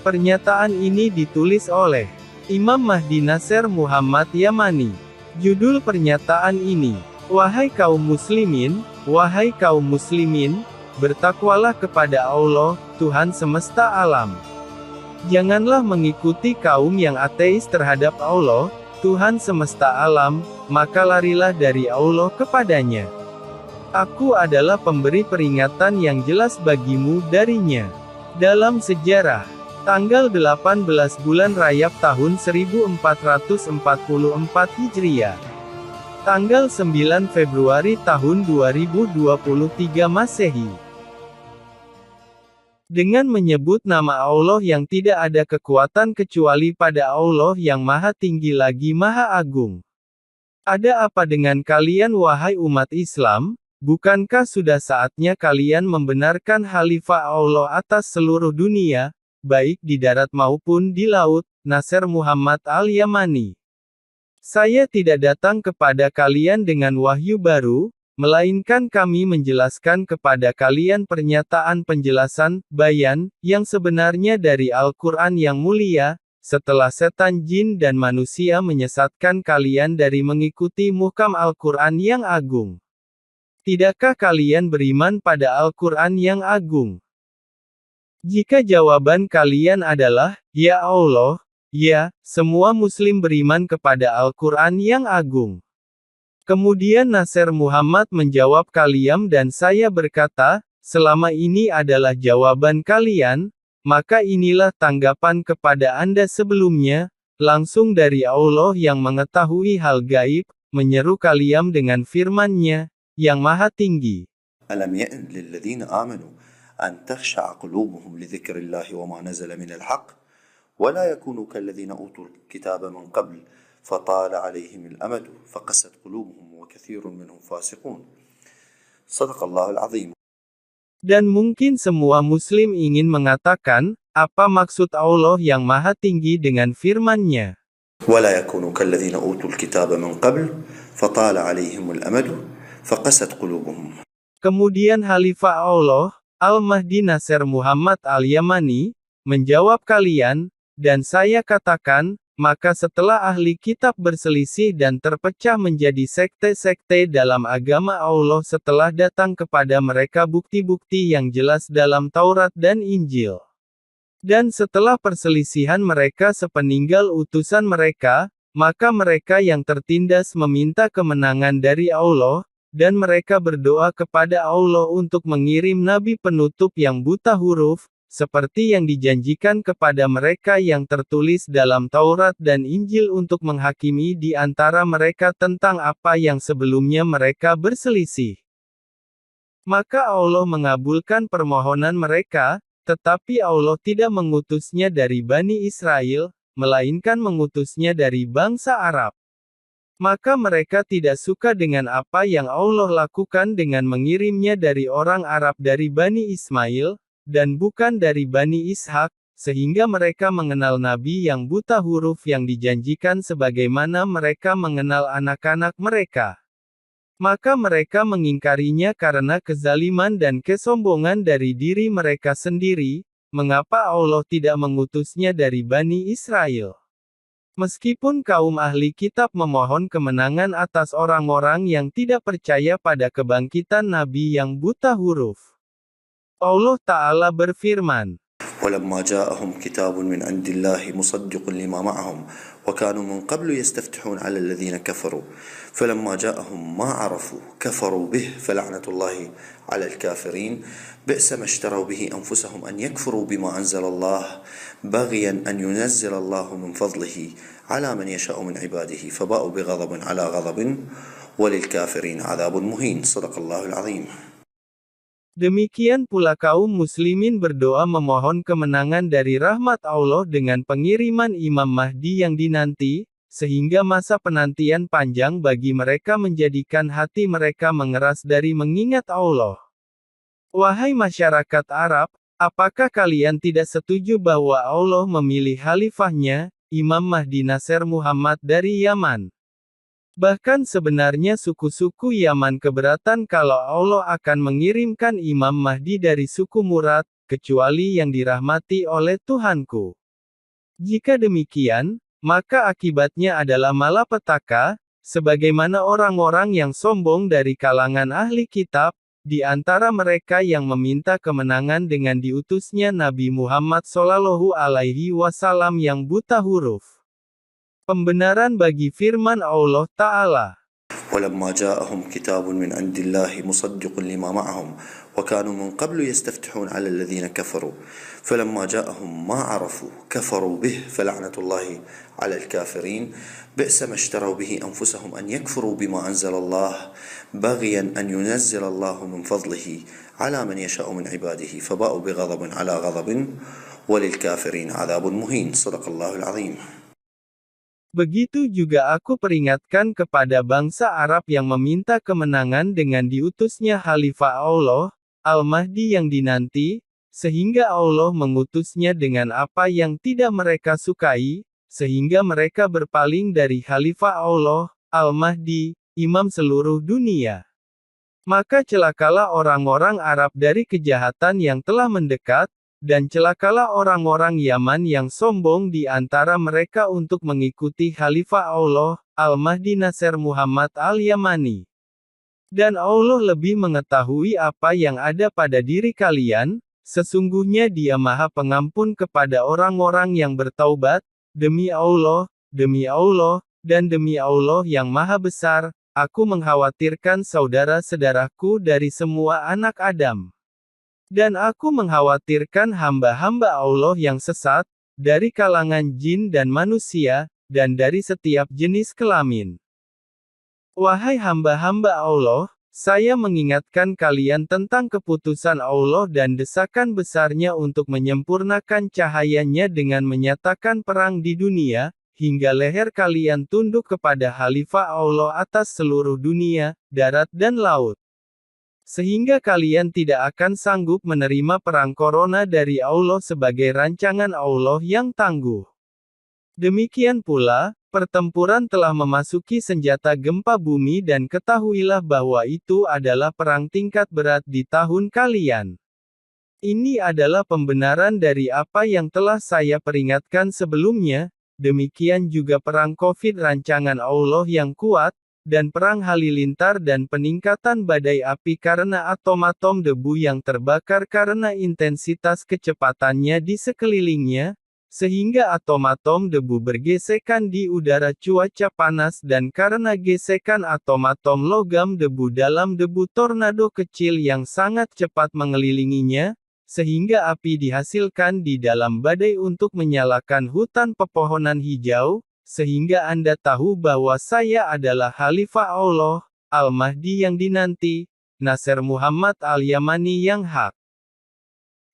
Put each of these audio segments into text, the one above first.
Pernyataan ini ditulis oleh Imam Mahdi Nasser Muhammad Yamani. Judul pernyataan ini, wahai kaum muslimin, bertakwalah kepada Allah, Tuhan semesta alam. Janganlah mengikuti kaum yang ateis terhadap Allah, Tuhan semesta alam, maka larilah dari Allah kepadanya. Aku adalah pemberi peringatan yang jelas bagimu darinya. Dalam sejarah, tanggal 18 bulan Rajab tahun 1444 Hijriah. Tanggal 9 Februari tahun 2023 Masehi. Dengan menyebut nama Allah yang tidak ada kekuatan kecuali pada Allah yang Maha Tinggi lagi Maha Agung. Ada apa dengan kalian wahai umat Islam? Bukankah sudah saatnya kalian membenarkan Khalifah Allah atas seluruh dunia, baik di darat maupun di laut? Nasser Muhammad Al-Yamani. Saya tidak datang kepada kalian dengan wahyu baru, melainkan kami menjelaskan kepada kalian pernyataan penjelasan, bayan, yang sebenarnya dari Al-Quran yang mulia, setelah setan jin dan manusia menyesatkan kalian dari mengikuti muhkam Al-Quran yang agung. Tidakkah kalian beriman pada Al-Quran yang agung? Jika jawaban kalian adalah, ya Allah, ya, semua muslim beriman kepada Al-Quran yang agung. Kemudian Nasser Muhammad menjawab kalian dan saya berkata, selama ini adalah jawaban kalian, maka inilah tanggapan kepada Anda sebelumnya, langsung dari Allah yang mengetahui hal gaib, menyeru kalian dengan firman-Nya, yang Maha Tinggi. Alam ya'an lilladzina amanu an takhsha'a qulubuhum li dzikrillahi wa ma nazala minal haqq wa la yakunu kalladzina utul kitaba min qabl فطال عليهم الأمد فقست قلوبهم وكثير منهم فاسقون. صدق الله العظيم. Dan mungkin semua muslim ingin mengatakan, apa maksud Allah yang Maha Tinggi dengan firman-Nya? ولا يكونوا كالذين أوتوا الكتاب من قبل فطال عليهم الأمد فقست قلوبهم. Kemudian Khalifah Allah, Al-Mahdi Nasser Muhammad Al-Yamani, menjawab kalian, dan saya katakan, maka setelah ahli kitab berselisih dan terpecah menjadi sekte-sekte dalam agama Allah setelah datang kepada mereka bukti-bukti yang jelas dalam Taurat dan Injil. Dan setelah perselisihan mereka sepeninggal utusan mereka, maka mereka yang tertindas meminta kemenangan dari Allah, dan mereka berdoa kepada Allah untuk mengirim nabi penutup yang buta huruf, seperti yang dijanjikan kepada mereka yang tertulis dalam Taurat dan Injil untuk menghakimi di antara mereka tentang apa yang sebelumnya mereka berselisih. Maka Allah mengabulkan permohonan mereka, tetapi Allah tidak mengutusnya dari Bani Israel, melainkan mengutusnya dari bangsa Arab. Maka mereka tidak suka dengan apa yang Allah lakukan dengan mengirimnya dari orang Arab dari Bani Ismail, dan bukan dari Bani Ishak, sehingga mereka mengenal nabi yang buta huruf yang dijanjikan sebagaimana mereka mengenal anak-anak mereka. Maka mereka mengingkarinya karena kezaliman dan kesombongan dari diri mereka sendiri, mengapa Allah tidak mengutusnya dari Bani Israel. Meskipun kaum ahli kitab memohon kemenangan atas orang-orang yang tidak percaya pada kebangkitan nabi yang buta huruf. Allah Ta'ala berfirman, ولما جاءهم كتاب من عند الله مصدق لما معهم وكانوا من قبل يستفتحون على الذين كفروا فلما جاءهم ما عرفوا كفروا به فلعنة الله على الكافرين بئس ما اشتروا به أنفسهم أن يكفروا بما أنزل الله بغيا أن ينزل الله من فضله على من يشاء من عباده فباءوا بغضب على غضب وللكافرين عذاب مهين. صدق الله العظيم. Demikian pula kaum muslimin berdoa memohon kemenangan dari rahmat Allah dengan pengiriman Imam Mahdi yang dinanti, sehingga masa penantian panjang bagi mereka menjadikan hati mereka mengeras dari mengingat Allah. Wahai masyarakat Arab, apakah kalian tidak setuju bahwa Allah memilih khalifahnya, Imam Mahdi Nasser Muhammad dari Yaman? Bahkan sebenarnya suku-suku Yaman keberatan kalau Allah akan mengirimkan Imam Mahdi dari suku Murad, kecuali yang dirahmati oleh Tuhanku. Jika demikian, maka akibatnya adalah malapetaka, sebagaimana orang-orang yang sombong dari kalangan ahli kitab, di antara mereka yang meminta kemenangan dengan diutusnya Nabi Muhammad Shallallahu Alaihi Wasallam yang buta huruf. Pembenaran bagi firman Allah Ta'ala. ولما جاءهم كتاب من عند الله مصدق لما معهم وكانوا من قبل يستفتحون على الذين كفروا فلما جاءهم ما عرفوا كفروا به فلعنة الله على الكافرين بئس ما اشتروا به أنفسهم أن يكفروا بما أنزل الله بغيا أن ينزل الله من فضله على من يشاء من عباده فباءوا بغضب على غضب وللكافرين عذاب مهين صدق الله العظيم. Begitu juga aku peringatkan kepada bangsa Arab yang meminta kemenangan dengan diutusnya Khalifah Allah, Al-Mahdi yang dinanti, sehingga Allah mengutusnya dengan apa yang tidak mereka sukai, sehingga mereka berpaling dari Khalifah Allah, Al-Mahdi, imam seluruh dunia. Maka celakalah orang-orang Arab dari kejahatan yang telah mendekat, dan celakalah orang-orang Yaman yang sombong di antara mereka untuk mengikuti Khalifah Allah, Al-Mahdi Nasr Muhammad Al-Yamani. Dan Allah lebih mengetahui apa yang ada pada diri kalian, sesungguhnya Dia Maha Pengampun kepada orang-orang yang bertaubat, demi Allah, dan demi Allah yang Maha Besar, aku mengkhawatirkan saudara-saudaraku dari semua anak Adam. Dan aku mengkhawatirkan hamba-hamba Allah yang sesat, dari kalangan jin dan manusia, dan dari setiap jenis kelamin. Wahai hamba-hamba Allah, saya mengingatkan kalian tentang keputusan Allah dan desakan besarnya untuk menyempurnakan cahayanya dengan menyatakan perang di dunia, hingga leher kalian tunduk kepada Khalifah Allah atas seluruh dunia, darat dan laut. Sehingga kalian tidak akan sanggup menerima perang corona dari Allah sebagai rancangan Allah yang tangguh. Demikian pula, pertempuran telah memasuki senjata gempa bumi dan ketahuilah bahwa itu adalah perang tingkat berat di tahun kalian. Ini adalah pembenaran dari apa yang telah saya peringatkan sebelumnya, demikian juga perang COVID rancangan Allah yang kuat, dan perang halilintar dan peningkatan badai api karena atom-atom debu yang terbakar karena intensitas kecepatannya di sekelilingnya, sehingga atom-atom debu bergesekan di udara cuaca panas dan karena gesekan atom-atom logam debu dalam debu tornado kecil yang sangat cepat mengelilinginya, sehingga api dihasilkan di dalam badai untuk menyalakan hutan pepohonan hijau, sehingga Anda tahu bahwa saya adalah Khalifah Allah, Al-Mahdi yang dinanti, Nasr Muhammad Al-Yamani yang hak.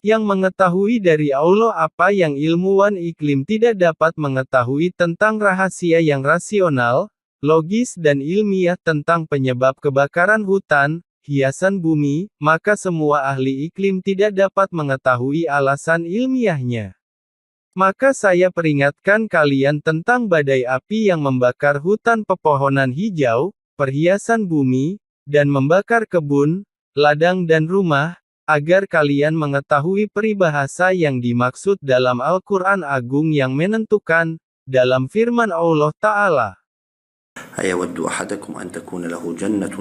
Yang mengetahui dari Allah apa yang ilmuwan iklim tidak dapat mengetahui tentang rahasia yang rasional, logis dan ilmiah tentang penyebab kebakaran hutan, hiasan bumi, maka semua ahli iklim tidak dapat mengetahui alasan ilmiahnya. Maka saya peringatkan kalian tentang badai api yang membakar hutan pepohonan hijau, perhiasan bumi, dan membakar kebun, ladang dan rumah, agar kalian mengetahui peribahasa yang dimaksud dalam Al-Quran Agung yang menentukan, dalam firman Allah Ta'ala. أيود أحدكم أن تكون له جنة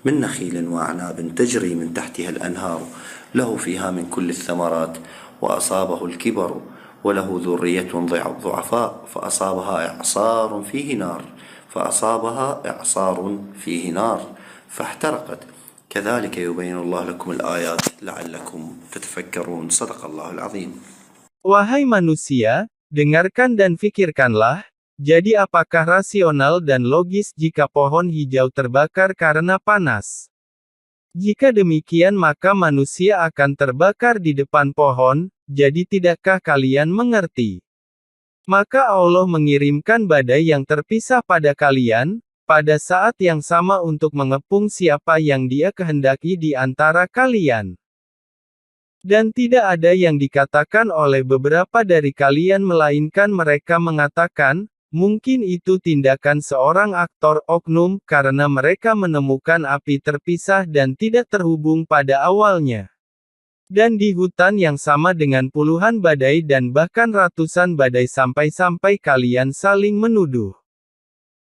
من نخيل وأعناب تجري من تحتها الأنهار له فيها من كل الثمرات وأصابه الكبر وله ذرية ضعفاء فأصابها إعصار فيه نار فاحترقت كذلك يبين الله لكم الآيات لعلكم تتفكرون صدق الله العظيم. Wahai manusia, dengarkan dan fikirkanlah, jadi apakah rasional dan logis jika pohon hijau terbakar karena panas? Jika demikian maka manusia akan terbakar di depan pohon, jadi tidakkah kalian mengerti? Maka Allah mengirimkan badai yang terpisah pada kalian, pada saat yang sama untuk mengepung siapa yang Dia kehendaki di antara kalian. Dan tidak ada yang dikatakan oleh beberapa dari kalian melainkan mereka mengatakan, mungkin itu tindakan seorang aktor oknum karena mereka menemukan api terpisah dan tidak terhubung pada awalnya. Dan di hutan yang sama dengan puluhan badai dan bahkan ratusan badai sampai-sampai kalian saling menuduh.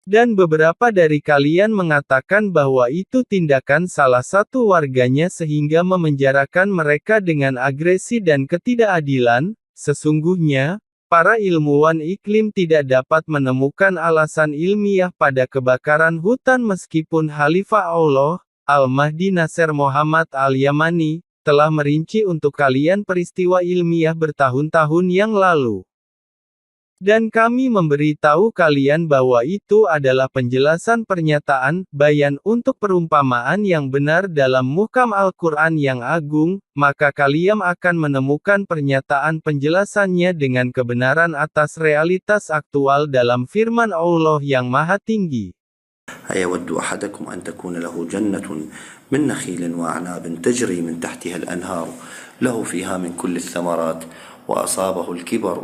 Dan beberapa dari kalian mengatakan bahwa itu tindakan salah satu warganya sehingga memenjarakan mereka dengan agresi dan ketidakadilan. Sesungguhnya, para ilmuwan iklim tidak dapat menemukan alasan ilmiah pada kebakaran hutan meskipun Khalifah Allah, Al-Mahdi Nasser Muhammad Al-Yamani, telah merinci untuk kalian peristiwa ilmiah bertahun-tahun yang lalu. Dan kami memberitahu kalian bahwa itu adalah penjelasan pernyataan, bayan untuk perumpamaan yang benar dalam muhkam Al-Quran yang agung, maka kalian akan menemukan pernyataan penjelasannya dengan kebenaran atas realitas aktual dalam firman Allah yang Maha Tinggi. أيود أحدكم أن تكون له جنة من نخيل وأعناب تجري من تحتها الأنهار له فيها من كل الثمرات وأصابه الكبر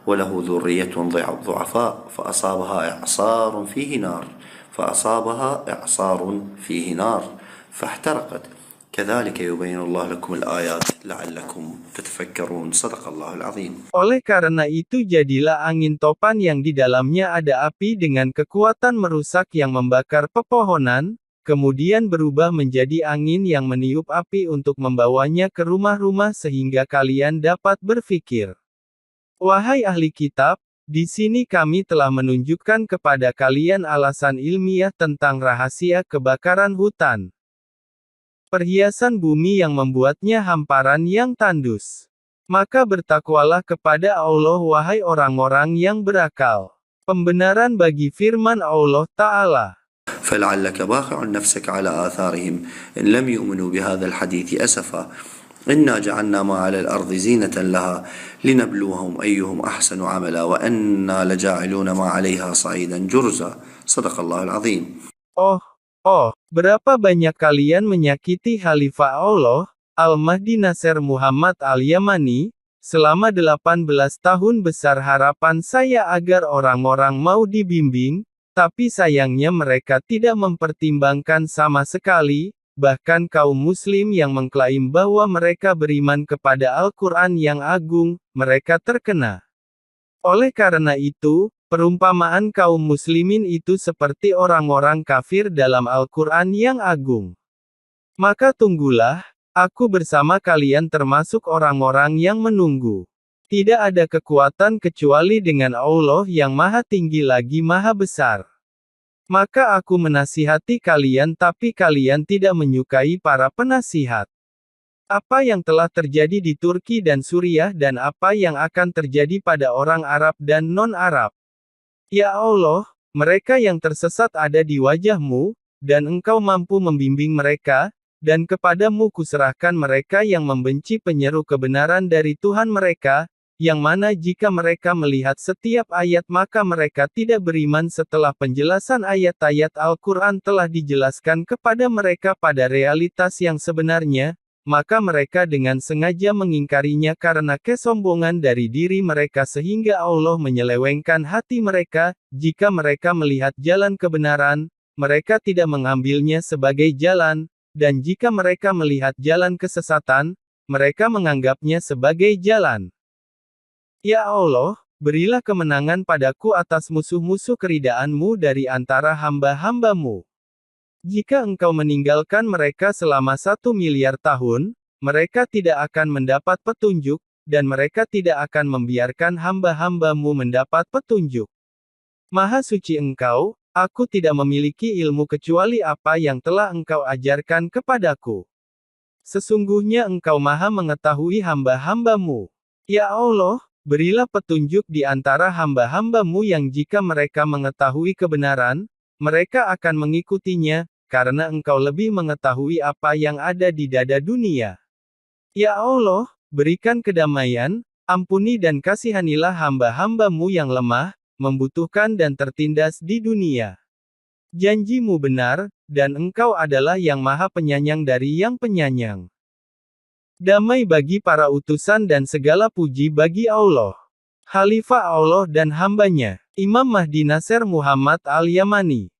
وله ذرية ضعفاء فأصابها إعصار فيه نار فاحترقت كذلك يبين الله لكم الآيات لعلكم تتفكرون صدق الله العظيم. Oleh karena itu jadilah angin topan yang di dalamnya ada api dengan kekuatan merusak yang membakar pepohonan, kemudian berubah menjadi angin yang meniup api untuk membawanya ke rumah-rumah sehingga kalian dapat berpikir. Wahai ahli kitab, di sini kami telah menunjukkan kepada kalian alasan ilmiah tentang rahasia kebakaran hutan. Perhiasan bumi yang membuatnya hamparan yang tandus. Maka bertakwalah kepada Allah wahai orang-orang yang berakal. Pembenaran bagi firman Allah Ta'ala. فلعلك باخع نفسك على آثارهم إن لم يؤمنوا بهذا الحديث أسفا إنا جعلنا ما على الأرض زينة لها لنبلوهم أيهم أحسن عملا وأنا لجاعلون ما عليها صعيدا جرزا صدق الله العظيم. Berapa banyak kalian menyakiti Khalifah Allah, Al-Mahdi Nasser Muhammad Al-Yamani, selama 18 tahun besar harapan saya agar orang-orang mau dibimbing, tapi sayangnya mereka tidak mempertimbangkan sama sekali, bahkan kaum muslim yang mengklaim bahwa mereka beriman kepada Al-Quran yang agung, mereka terkena. Oleh karena itu, perumpamaan kaum muslimin itu seperti orang-orang kafir dalam Al-Quran yang agung. Maka tunggulah, aku bersama kalian termasuk orang-orang yang menunggu. Tidak ada kekuatan kecuali dengan Allah yang Maha Tinggi lagi Maha Besar. Maka aku menasihati kalian tapi kalian tidak menyukai para penasihat. Apa yang telah terjadi di Turki dan Suriah dan apa yang akan terjadi pada orang Arab dan non-Arab. Ya Allah, mereka yang tersesat ada di wajahmu, dan engkau mampu membimbing mereka, dan kepadamu kuserahkan mereka yang membenci penyeru kebenaran dari Tuhan mereka, yang mana jika mereka melihat setiap ayat maka mereka tidak beriman setelah penjelasan ayat-ayat Al-Quran telah dijelaskan kepada mereka pada realitas yang sebenarnya, maka mereka dengan sengaja mengingkarinya karena kesombongan dari diri mereka sehingga Allah menyelewengkan hati mereka, jika mereka melihat jalan kebenaran, mereka tidak mengambilnya sebagai jalan, dan jika mereka melihat jalan kesesatan, mereka menganggapnya sebagai jalan. Ya Allah, berilah kemenangan padaku atas musuh-musuh keridaanmu dari antara hamba-hambamu. Jika engkau meninggalkan mereka selama 1 miliar tahun, mereka tidak akan mendapat petunjuk, dan mereka tidak akan membiarkan hamba-hambamu mendapat petunjuk. Maha suci engkau, aku tidak memiliki ilmu kecuali apa yang telah engkau ajarkan kepadaku. Sesungguhnya engkau maha mengetahui hamba-hambamu. Ya Allah, berilah petunjuk di antara hamba-hambamu yang jika mereka mengetahui kebenaran, mereka akan mengikutinya, karena engkau lebih mengetahui apa yang ada di dada dunia. Ya Allah, berikan kedamaian, ampuni dan kasihanilah hamba-hambamu yang lemah, membutuhkan dan tertindas di dunia. Janjimu benar, dan engkau adalah yang maha penyayang dari yang penyayang. Damai bagi para utusan dan segala puji bagi Allah. Khalifah Allah dan hambanya, Imam Mahdi Nasser Muhammad Al-Yamani.